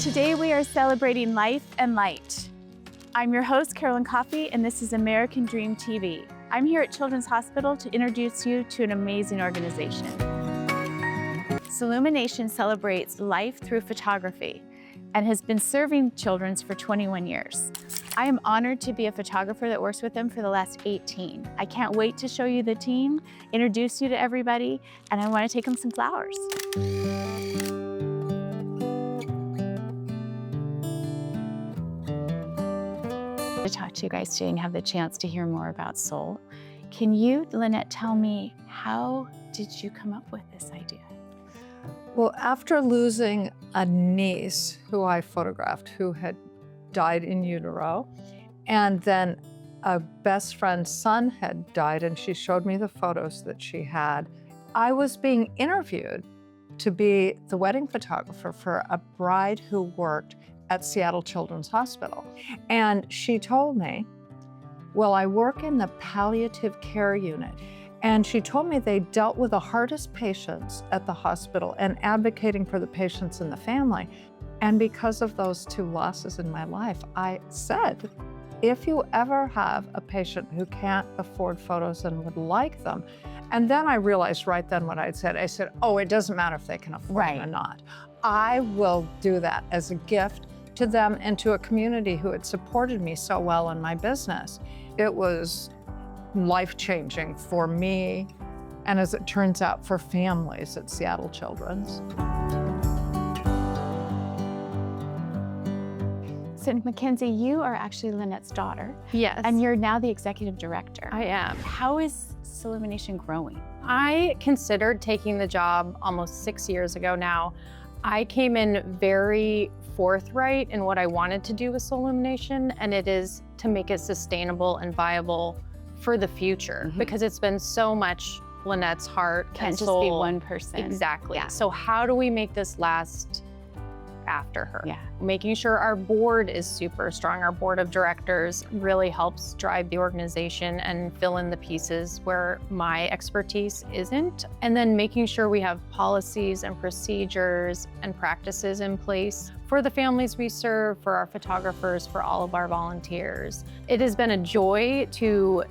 Today we are celebrating life and light. I'm your host, Carolyn Coffey, and this is American Dream TV. I'm here at Children's Hospital to introduce you to an amazing organization. Soulumination celebrates life through photography and has been serving children for 21 years. I am honored to be a photographer that works with them for the last 18. I can't wait to show you the team, introduce you to everybody, and I want to take them some flowers. To talk to you guys today and have the chance to hear more about Soul. Can you, Lynette, tell me, how did you come up with this idea? Well, after losing a niece who I photographed who had died in utero, and then a best friend's son had died, and she showed me the photos that she had, I was being interviewed to be the wedding photographer for a bride who worked at Seattle Children's Hospital. And she told me, well, I work in the palliative care unit. And she told me they dealt with the hardest patients at the hospital and advocating for the patients and the family. And because of those two losses in my life, I said, if you ever have a patient who can't afford photos and would like them, and then I realized right then what I'd said. I said, oh, it doesn't matter if they can afford them or not. I will do that as a gift to them and to a community who had supported me so well in my business. It was life-changing for me, and as it turns out, for families at Seattle Children's. So McKenzie, you are actually Lynette's daughter. Yes. And you're now the executive director. I am. How is Soulumination growing? I considered taking the job almost 6 years ago now. I came in very forthright in what I wanted to do with Soulumination, and it is to make it sustainable and viable for the future, because it's been so much Lynette's heart Can't and just soul. be one person. Exactly. Yeah. So how do we make this last after her? Yeah. Making sure our board is super strong. Our board of directors really helps drive the organization and fill in the pieces where my expertise isn't. And then making sure we have policies and procedures and practices in place for the families we serve, for our photographers, for all of our volunteers. It has been a joy to,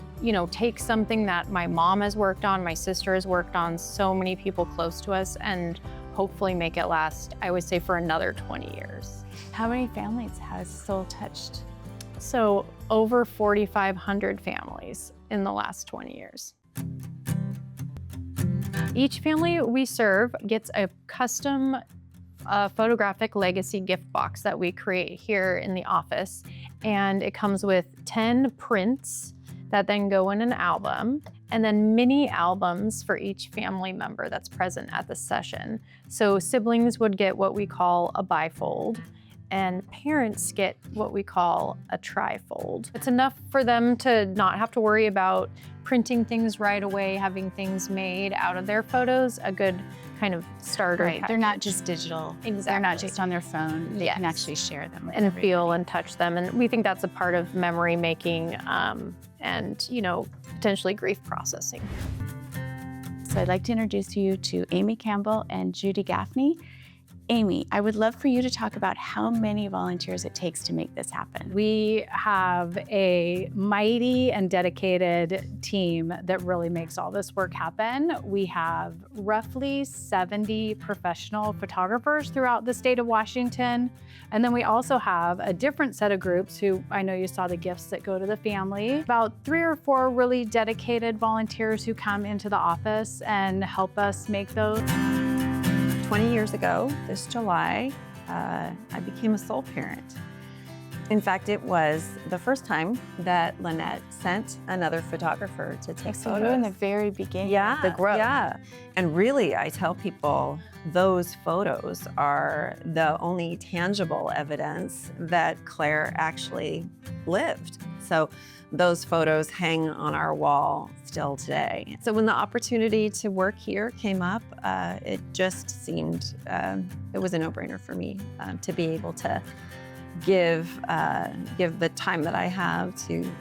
take something that my mom has worked on, my sister has worked on, so many people close to us, and hopefully make it last, I would say, for another 20 years. How many families has Soul touched? So over 4,500 families in the last 20 years. Each family we serve gets a custom photographic legacy gift box that we create here in the office. And it comes with 10 prints that then go in an album, and then mini albums for each family member that's present at the session. So siblings would get what we call a bifold, and parents get what we call a trifold. It's enough for them to not have to worry about printing things right away, having things made out of their photos, a good kind of starter package. They're not just digital. Exactly. They're not just on their phone. You Yes. can actually share them with And everybody. feel and touch them. And we think that's a part of memory making and, potentially grief processing. So I'd like to introduce you to Amy Campbell and Judy Gaffney. Amy, I would love for you to talk about how many volunteers it takes to make this happen. We have a mighty and dedicated team that really makes all this work happen. We have roughly 70 professional photographers throughout the state of Washington. And then we also have a different set of groups who, I know you saw the gifts that go to the family, about 3 or 4 really dedicated volunteers who come into the office and help us make those. 20 years ago, this July, I became a Soul parent. In fact, it was the first time that Lynette sent another photographer to take So photos. you're in the very beginning Yeah, of the growth. yeah. And really, I tell people those photos are the only tangible evidence that Claire actually lived. So those photos hang on our wall still today. So when the opportunity to work here came up, it just seemed, it was a no-brainer for me to be able to give the time that I have to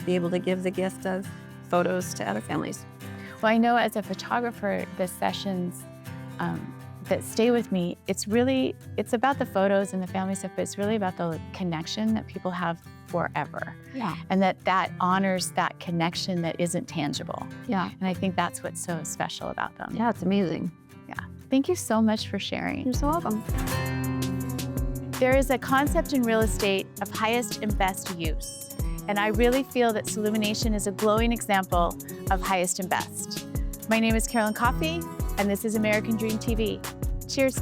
be able to give the gift of photos to other families. Well, I know as a photographer, the sessions that stay with me, it's about the photos and the family stuff, but it's really about the connection that people have forever. Yeah. And that honors that connection that isn't tangible. Yeah. And I think that's what's so special about them. Yeah, it's amazing. Yeah. Thank you so much for sharing. You're so welcome. There is a concept in real estate of highest and best use. And I really feel that Soulumination is a glowing example of highest and best. My name is Carolyn Coffey, and this is American Dream TV. Cheers.